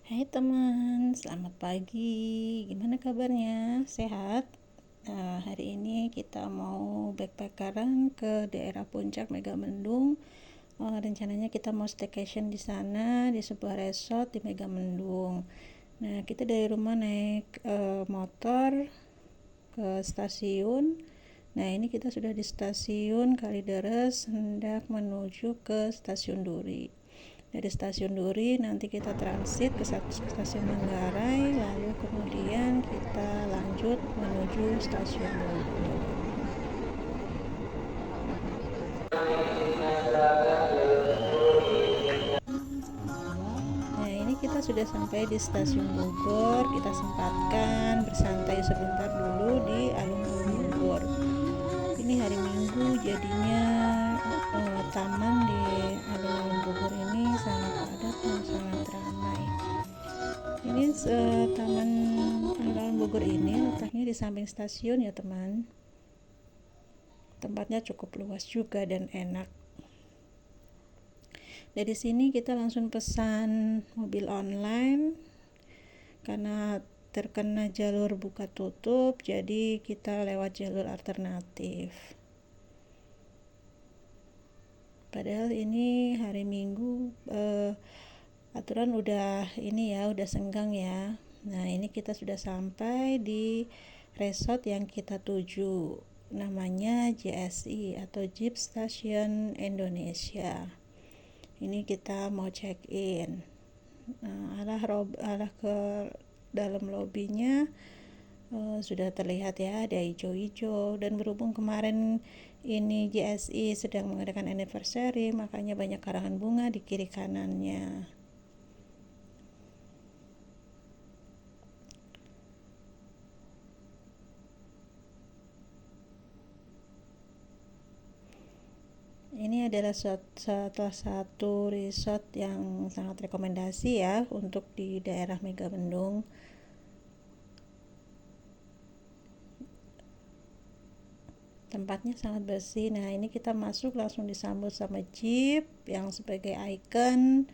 Hai teman, selamat pagi. Gimana kabarnya? Sehat? Hari ini kita mau backpackeran ke daerah Puncak Megamendung. Rencananya kita mau staycation di sana di sebuah resort di Megamendung. Nah, kita dari rumah naik motor ke stasiun. Nah, ini kita sudah di stasiun Kalideres, hendak menuju ke stasiun Duri. Dari stasiun Duri nanti kita transit ke stasiun Manggarai, lalu kemudian kita lanjut menuju stasiun Bogor. Nah, ini kita sudah sampai di stasiun Bogor. Kita sempatkan bersantai sebentar dulu di alun-alun Bogor. Ini hari Minggu, jadinya taman di alun-alun Bogor ini sangat padat dan sangat ramai. Ini taman alun-alun Bogor ini letaknya di samping stasiun ya teman. Tempatnya cukup luas juga dan enak. Dari sini kita langsung pesan mobil online karena terkena jalur buka tutup, jadi kita lewat jalur alternatif. Padahal ini hari Minggu, aturan udah senggang ya. Nah, ini kita sudah sampai di resort yang kita tuju, namanya JSI atau Jeep Station Indonesia. Ini kita mau check in. Nah, arah ke dalam lobinya sudah terlihat ya, ada hijau-hijau, dan berhubung kemarin ini JSI sedang mengadakan anniversary, makanya banyak karangan bunga di kiri kanannya. Ini adalah salah satu resort yang sangat rekomendasi ya untuk di daerah Megamendung. Tempatnya sangat bersih. Nah, ini kita masuk langsung disambut sama jeep yang sebagai ikon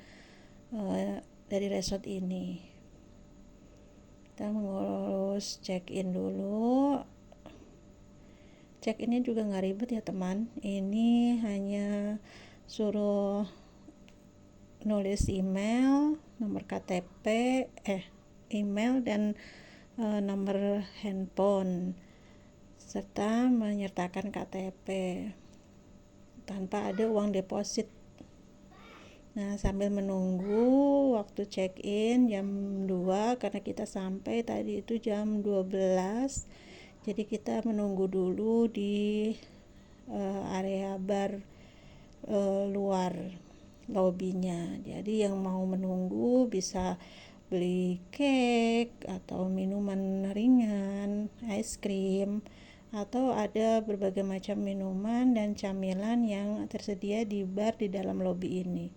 dari resort ini. Kita mengurus check-in dulu. Check-innya juga nggak ribet ya teman. Ini hanya suruh nulis email, nomor KTP, email dan nomor handphone, serta menyertakan KTP tanpa ada uang deposit. Nah, sambil menunggu waktu check-in jam 2, karena kita sampai tadi itu jam 12, jadi kita menunggu dulu di area bar luar lobinya. Jadi yang mau menunggu bisa beli cake atau minuman ringan, es krim, atau ada berbagai macam minuman dan camilan yang tersedia di bar di dalam lobi ini.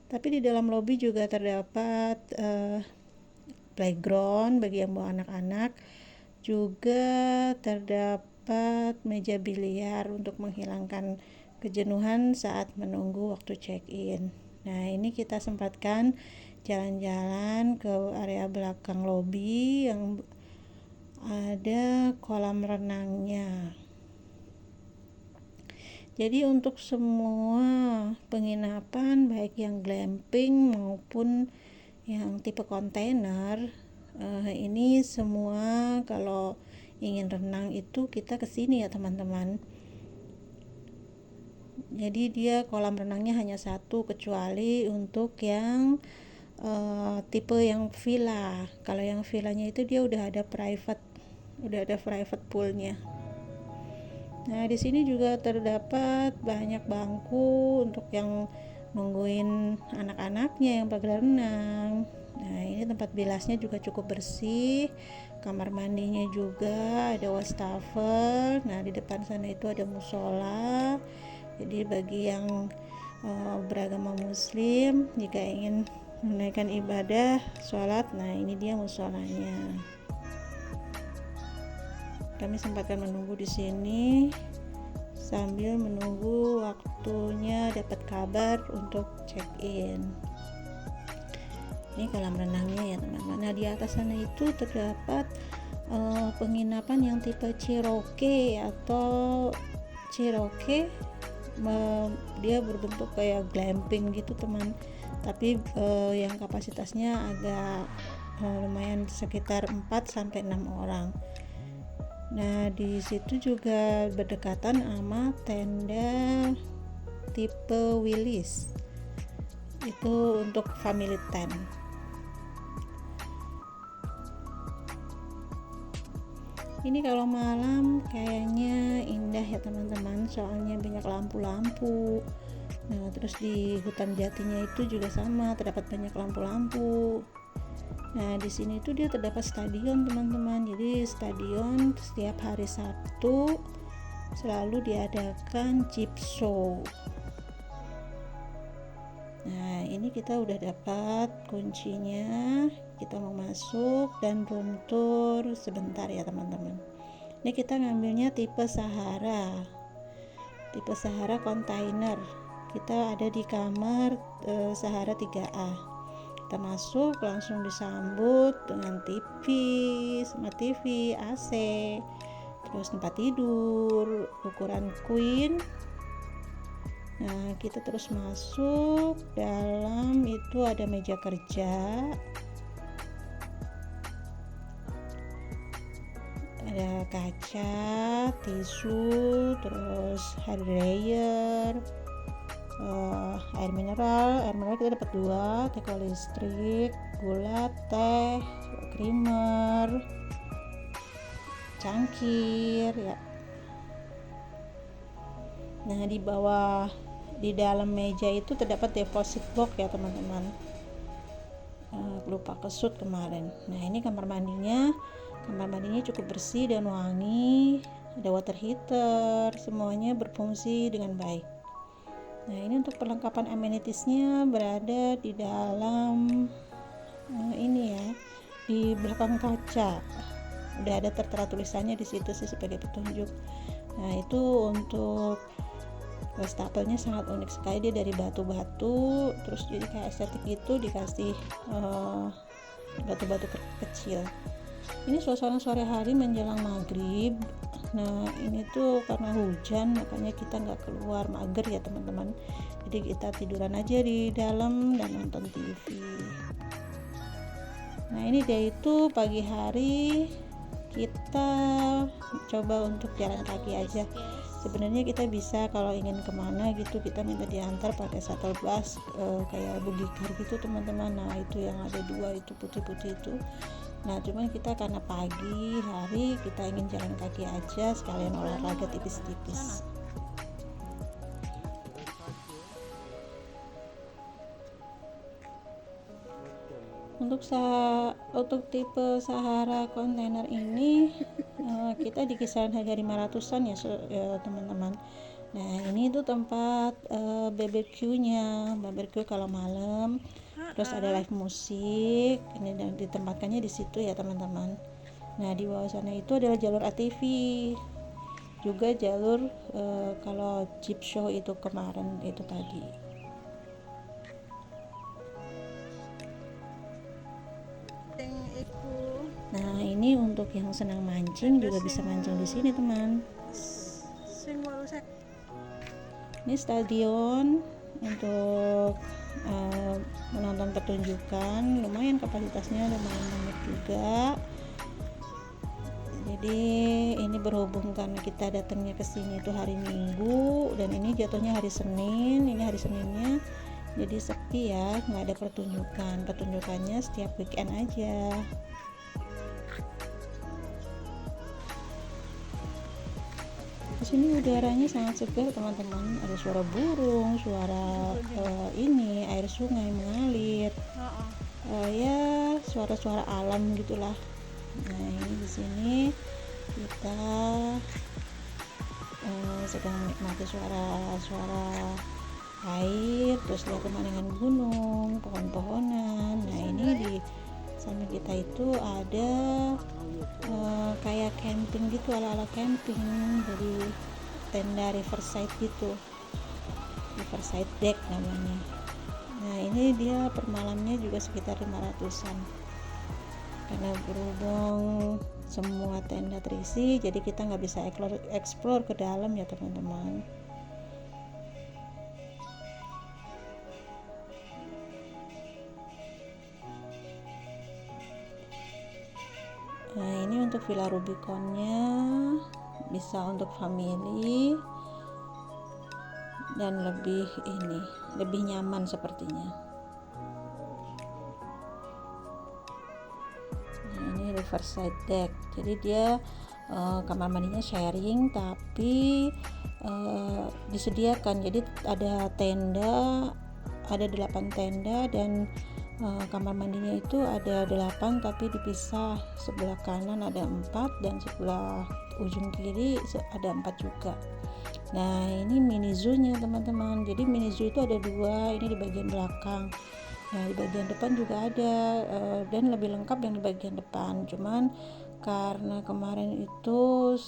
Tapi di dalam lobi juga terdapat playground bagi yang bawa anak-anak, juga terdapat meja biliar untuk menghilangkan kejenuhan saat menunggu waktu check-in. Nah, ini kita sempatkan jalan-jalan ke area belakang lobi yang ada kolam renangnya. Jadi untuk semua penginapan baik yang glamping maupun yang tipe kontainer, ini semua kalau ingin renang itu kita kesini ya teman-teman. Jadi dia kolam renangnya hanya satu, kecuali untuk yang tipe yang villa. Kalau yang villanya itu dia udah ada private poolnya. Nah, di sini juga terdapat banyak bangku untuk yang nungguin anak-anaknya yang pada renang. Nah, ini tempat bilasnya juga cukup bersih. Kamar mandinya juga ada wastafel. Nah, di depan sana itu ada musola. Jadi bagi yang beragama muslim, jika ingin menunaikan ibadah sholat, nah ini dia musolanya. Kami sempatkan menunggu di sini sambil menunggu waktunya dapat kabar untuk check-in. Ini kolam renangnya ya teman-teman. Nah di atas sana itu terdapat penginapan yang tipe Cherokee atau Cherokee. Dia berbentuk kayak glamping gitu teman, tapi yang kapasitasnya agak lumayan, sekitar 4-6 orang. Nah di situ juga berdekatan sama tenda tipe Willis, itu untuk family tent. Ini kalau malam kayaknya indah ya teman-teman, soalnya banyak lampu-lampu. Nah terus di hutan jatinya itu juga sama, terdapat banyak lampu-lampu. Nah di sini tuh dia terdapat stadion teman-teman. Jadi stadion setiap hari Sabtu selalu diadakan jeep show. Nah ini kita udah dapat kuncinya, kita mau masuk dan room tour sebentar ya teman-teman. Ini kita ngambilnya tipe Sahara container. Kita ada di kamar Sahara 3A. Kita masuk langsung disambut dengan TV, smart TV, AC, terus tempat tidur ukuran queen. Nah kita terus masuk dalam, itu ada meja kerja, ada kaca, tisu, terus hair dryer, air mineral kita dapat 2, teko listrik, gula, teh, creamer, cangkir ya. Nah di bawah, di dalam meja itu terdapat deposit box ya teman-teman. Lupa kesut kemarin. Nah ini kamar mandinya cukup bersih dan wangi, ada water heater, semuanya berfungsi dengan baik. Nah ini untuk perlengkapan amenitiesnya berada di dalam ini ya, di belakang kaca udah ada tertera tulisannya di situ sih sebagai petunjuk. Nah itu untuk wastafel-nya sangat unik sekali, dia dari batu-batu, terus jadi kayak estetik gitu, dikasih batu-batu kecil. Ini suasana sore hari menjelang maghrib. Nah ini tuh karena hujan makanya kita nggak keluar, mager ya teman-teman, jadi kita tiduran aja di dalam dan nonton TV. Nah ini dia itu pagi hari kita coba untuk jalan kaki aja. Sebenarnya kita bisa kalau ingin kemana gitu kita minta diantar pakai shuttle bus kayak Bugicar gitu teman-teman. Nah itu yang ada 2 itu putih-putih itu. Nah cuman kita karena pagi hari kita ingin jalan kaki aja sekalian olahraga tipis-tipis. Untuk tipe Sahara kontainer ini kita di kisaran harga 500-an ya teman-teman. Nah ini tuh tempat barbecue kalau malam, terus ada live musik, ini dan ditempatkannya di situ ya teman-teman. Nah di bawah sana itu adalah jalur ATV, juga jalur kalau jeep show itu kemarin itu tadi. Nah ini untuk yang senang mancing juga bisa mancing di sini teman. Ini stadion untuk menonton pertunjukan, lumayan kapasitasnya, lumayan banyak juga. Jadi ini berhubung karena kita datangnya ke sini itu hari Minggu dan ini jatuhnya hari Senin, ini hari Seninnya jadi sepi ya, nggak ada pertunjukannya setiap weekend aja. Di sini udaranya sangat segar teman-teman, ada suara burung, suara ini air sungai mengalir, ya suara-suara alam gitulah. Nah ini di sini kita sedang menikmati suara air, terus lihat pemandangan gunung, pohon-pohonan. Nah ini di samping kita itu ada kayak camping gitu, ala-ala camping, jadi tenda riverside gitu, riverside deck namanya. Nah Nah ini dia per malamnya juga sekitar 500-an, karena berhubung semua tenda terisi jadi kita nggak bisa explore ke dalam ya teman-teman. Nah ini untuk Villa Rubiconnya, bisa untuk family dan lebih nyaman sepertinya. Nah ini riverside deck, jadi dia kamar mandinya sharing tapi disediakan, jadi ada tenda, ada 8 tenda dan kamar mandinya itu ada 8 tapi dipisah, sebelah kanan ada 4 dan sebelah ujung kiri ada 4 juga. Nah ini mini zoo nya teman-teman, jadi mini zoo itu ada 2, ini di bagian belakang. Nah di bagian depan juga ada dan lebih lengkap yang di bagian depan, cuman karena kemarin itu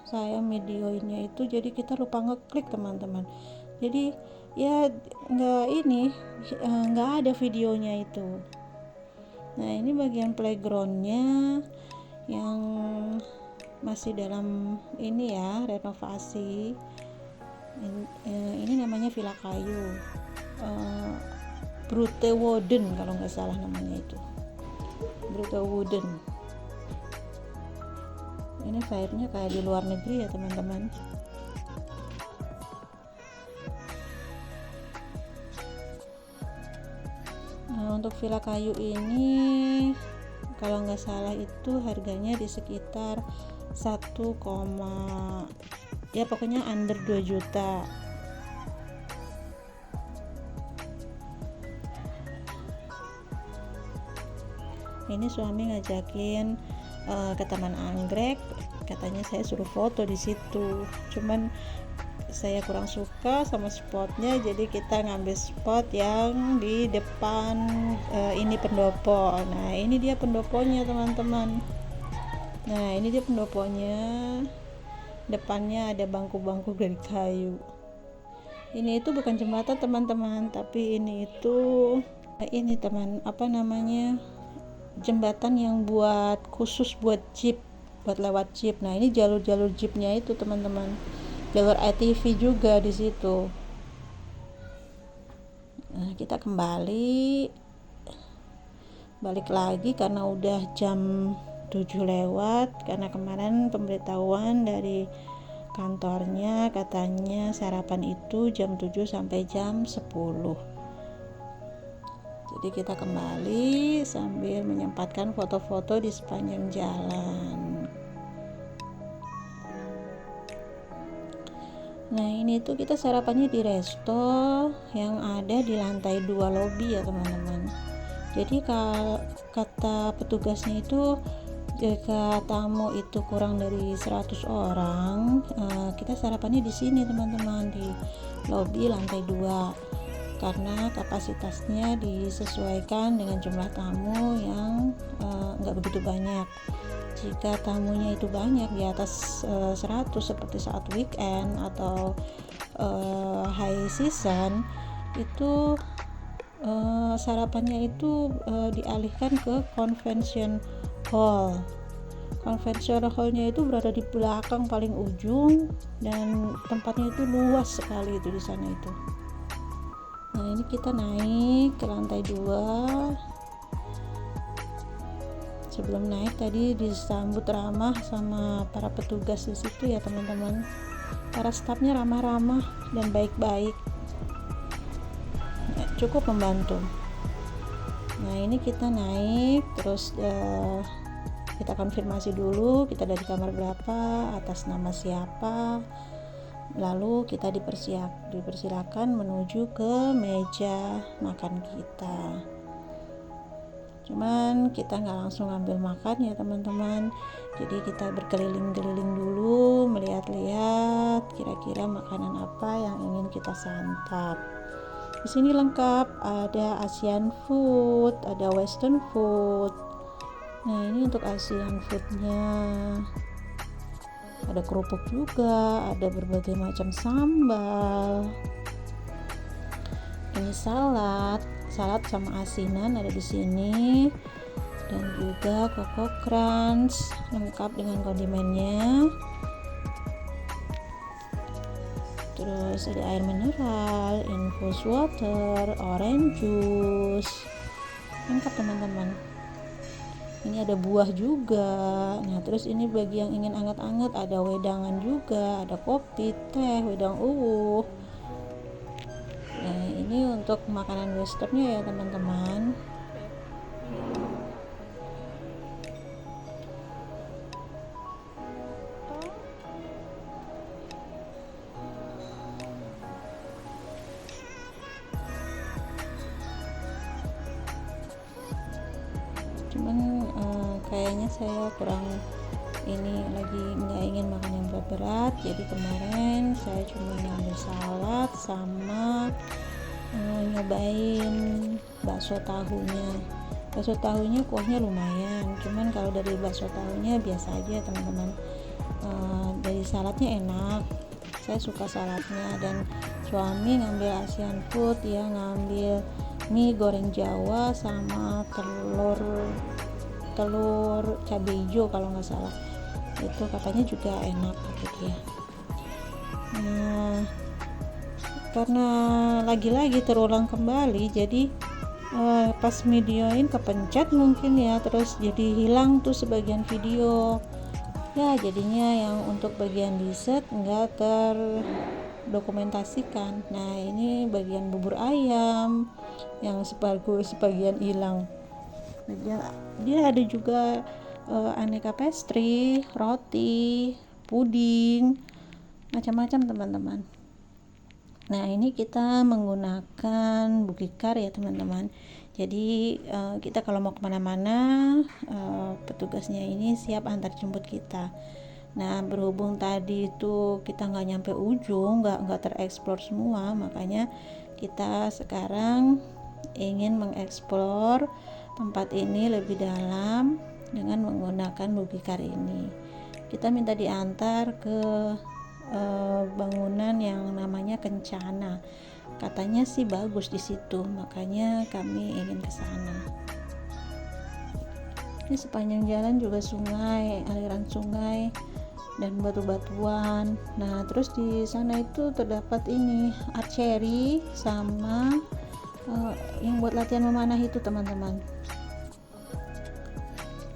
saya videonya itu jadi kita lupa ngeklik teman-teman, jadi ya nggak ada videonya itu. Nah ini bagian playgroundnya yang masih dalam ini ya, renovasi. Ini namanya Villa Kayu, Brute Wooden kalau nggak salah namanya itu, Brute Wooden. Ini vibe-nya kayak di luar negeri ya teman-teman. Nah untuk Villa Kayu ini kalau nggak salah itu harganya di sekitar ya pokoknya under 2 juta. Ini suami ngajakin ke Taman Anggrek, katanya saya suruh foto di situ, cuman saya kurang suka sama spotnya, jadi kita ngambil spot yang di depan ini pendopo. Nah ini dia pendoponya teman-teman. Nah ini dia pendoponya, depannya ada bangku-bangku dari kayu. Ini itu bukan jembatan teman-teman, tapi ini jembatan yang khusus buat jeep, buat lewat jeep. Nah ini jalur jeepnya itu teman-teman, jalur ATV juga di situ. Nah kita balik lagi karena udah jam 7 lewat, karena kemarin pemberitahuan dari kantornya katanya sarapan itu jam 7 sampai jam 10. Jadi kita kembali sambil menyempatkan foto-foto di sepanjang jalan. Nah ini tuh kita sarapannya di resto yang ada di lantai 2 lobi ya teman-teman. Jadi kata petugasnya itu jika tamu itu kurang dari 100 orang, kita sarapannya di sini teman-teman, di lobi lantai 2. Karena kapasitasnya disesuaikan dengan jumlah tamu yang nggak begitu banyak. Jika tamunya itu banyak di atas 100 seperti saat weekend atau high season, itu sarapannya itu dialihkan ke convention hall. Convention hallnya itu berada di belakang paling ujung dan tempatnya itu luas sekali itu di sana itu. Nah ini kita naik ke lantai 2. Sebelum naik tadi disambut ramah sama para petugas di situ ya teman-teman. Para stafnya ramah-ramah dan baik-baik, ya, cukup membantu. Nah ini kita naik terus kita konfirmasi dulu kita dari kamar berapa, atas nama siapa, lalu kita dipersilakan menuju ke meja makan kita. Cuman kita nggak langsung ambil makan ya teman-teman, jadi kita berkeliling-keliling dulu, melihat-lihat kira-kira makanan apa yang ingin kita santap. Di sini lengkap, ada Asian food, ada Western food. Nah ini untuk Asian foodnya ada kerupuk juga, ada berbagai macam sambal ini salad sama asinan ada di sini, dan juga Coco Crunch lengkap dengan kondimennya. Terus ada air mineral, infus water, orange juice, lengkap teman-teman. Ini ada buah juga. Nah, terus ini bagi yang ingin anget-anget ada wedangan juga, ada kopi, teh, wedang uwuh. Nah, ini untuk makanan westernnya ya teman-teman. Cuman kayaknya saya kurang ini lagi nggak ingin makan yang berat-berat, jadi kemarin saya cuma ngambil salad sama nyobain bakso tahunya kuahnya lumayan, cuman kalau dari bakso tahunya biasa aja teman-teman. Dari saladnya enak, saya suka saladnya, dan suami ngambil Asian food, dia ngambil mie goreng Jawa sama telur cabai hijau kalau nggak salah, itu katanya juga enak kata dia. Nah, karena lagi-lagi terulang kembali, jadi pas videoin kepencet mungkin ya, terus jadi hilang tuh sebagian video ya, jadinya yang untuk bagian dessert nggak terdokumentasikan. Nah, ini bagian bubur ayam yang sebagian hilang. Dia ada juga aneka pastry, roti, puding, macam-macam teman-teman. Nah, ini kita menggunakan Bukikar ya teman-teman. Jadi kita kalau mau kemana-mana, petugasnya ini siap antar jemput kita. Nah, berhubung tadi itu kita nggak nyampe ujung, nggak tereksplor semua, makanya kita sekarang ingin mengeksplor tempat ini lebih dalam dengan menggunakan Bukikar ini. Kita minta diantar ke bangunan yang namanya Kencana. Katanya sih bagus di situ, makanya kami ingin ke sana. Ini sepanjang jalan juga sungai, aliran sungai dan batu-batuan. Nah, terus di sana itu terdapat ini archery sama yang buat latihan memanah itu teman-teman.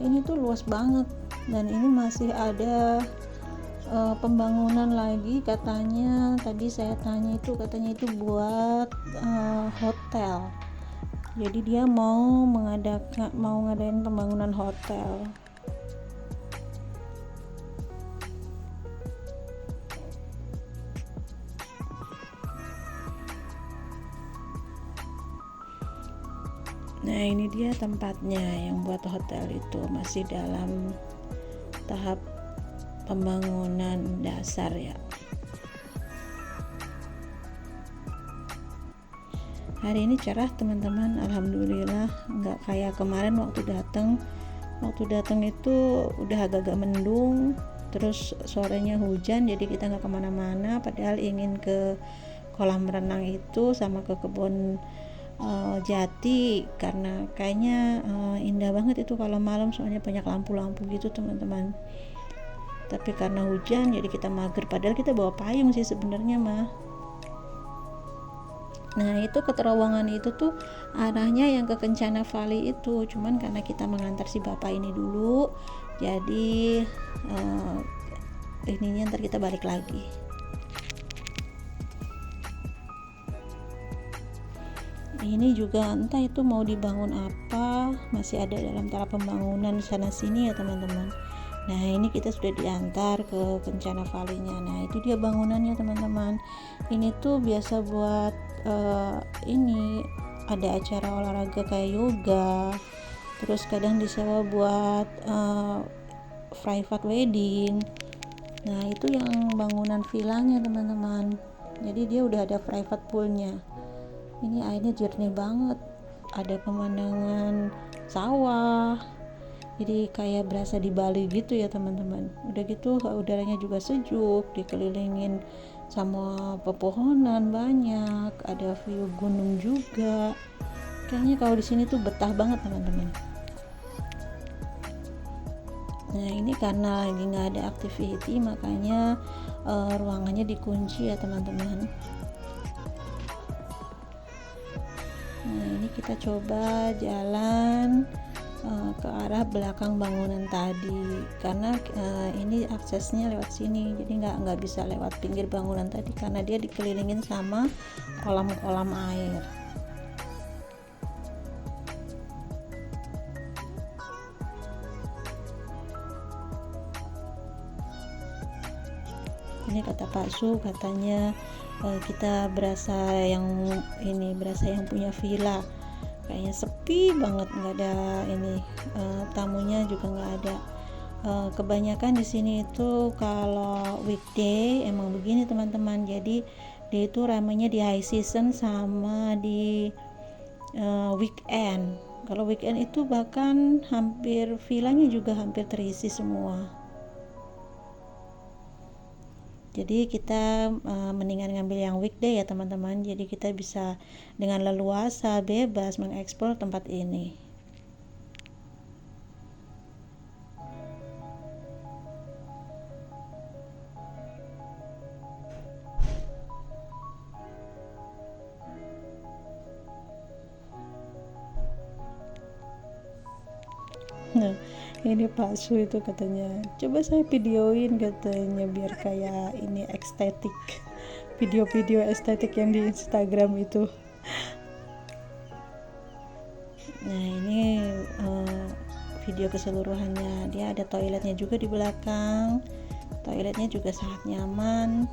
Ini tuh luas banget, dan ini masih ada pembangunan lagi katanya. Tadi saya tanya itu, katanya itu buat hotel. Jadi dia mau ngadain pembangunan hotel. Nah, ini dia tempatnya yang buat hotel itu, masih dalam tahap pembangunan dasar ya. Hari ini cerah teman-teman, alhamdulillah, nggak kayak kemarin waktu datang itu udah agak-agak mendung, terus sorenya hujan, jadi kita nggak kemana-mana, padahal ingin ke kolam renang itu sama ke kebun jati, karena kayaknya indah banget itu kalau malam, soalnya banyak lampu-lampu gitu teman-teman. Tapi karena hujan jadi kita mager, padahal kita bawa payung sih sebenarnya mah. Nah, itu ke terowongan itu tuh arahnya yang ke Kencana Valley itu, cuman karena kita mengantar si bapak ini dulu, jadi ininya ntar kita balik lagi. Ini juga entah itu mau dibangun apa, masih ada dalam tahap pembangunan sana sini ya teman-teman. Nah, ini kita sudah diantar ke Kencana Valley-nya. Nah, itu dia bangunannya teman-teman. Ini tuh biasa buat ini ada acara olahraga kayak yoga, terus kadang disewa buat private wedding. Nah, itu yang bangunan villanya teman-teman. Jadi dia udah ada private poolnya. Ini airnya jernih banget, ada pemandangan sawah, jadi kayak berasa di Bali gitu ya teman-teman. Udah gitu udaranya juga sejuk, dikelilingin sama pepohonan banyak, ada view gunung juga. Kayaknya kalau di sini tuh betah banget teman-teman. Nah ini karena lagi nggak ada activity, makanya ruangannya dikunci ya teman-teman. Nah ini kita coba jalan ke arah belakang bangunan tadi, karena ini aksesnya lewat sini, jadi nggak bisa lewat pinggir bangunan tadi karena dia dikelilingin sama kolam-kolam air. Ini kata Pak Su, katanya kita berasa yang punya villa, kayaknya sepi banget, nggak ada ini, tamunya juga nggak ada. Kebanyakan di sini itu kalau weekday emang begini teman-teman, jadi dia itu ramainya di high season sama di weekend. Kalau weekend itu bahkan hampir villanya juga hampir terisi semua. Jadi kita mendingan ngambil yang weekday ya teman-teman, jadi kita bisa dengan leluasa bebas mengeksplor tempat ini. Nah ini Pak Su itu katanya, coba saya videoin katanya biar kayak ini estetik, video-video estetik yang di Instagram itu. Nah ini video keseluruhannya, dia ada toiletnya juga di belakang, toiletnya juga sangat nyaman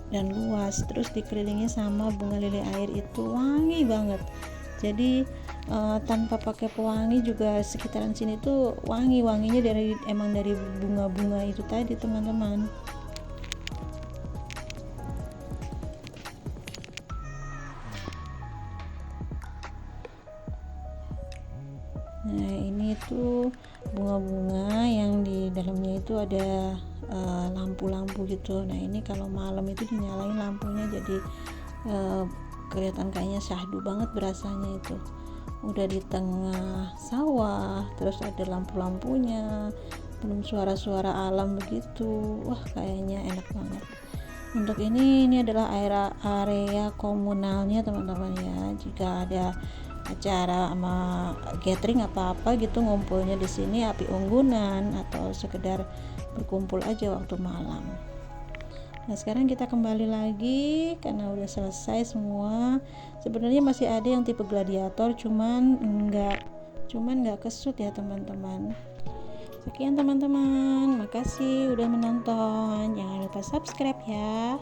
dan luas, terus dikelilingi sama bunga lili air itu wangi banget. Jadi tanpa pakai pewangi juga sekitaran sini tuh wanginya dari bunga-bunga itu tadi teman-teman. Nah ini tuh bunga-bunga yang di dalamnya itu ada lampu-lampu gitu. Nah ini kalau malam itu dinyalain lampunya, jadi kelihatan kayaknya syahdu banget berasanya itu. Udah di tengah sawah, terus ada lampu-lampunya, belum suara-suara alam begitu. Wah kayaknya enak banget. Untuk ini adalah area komunalnya teman-teman ya. Jika ada acara sama gathering apa-apa gitu, ngumpulnya di sini, api unggunan atau sekedar berkumpul aja waktu malam. Nah sekarang kita kembali lagi karena udah selesai semua. Sebenarnya masih ada yang tipe gladiator, cuman nggak kesut ya teman-teman. Sekian teman-teman, makasih udah menonton, jangan lupa subscribe ya.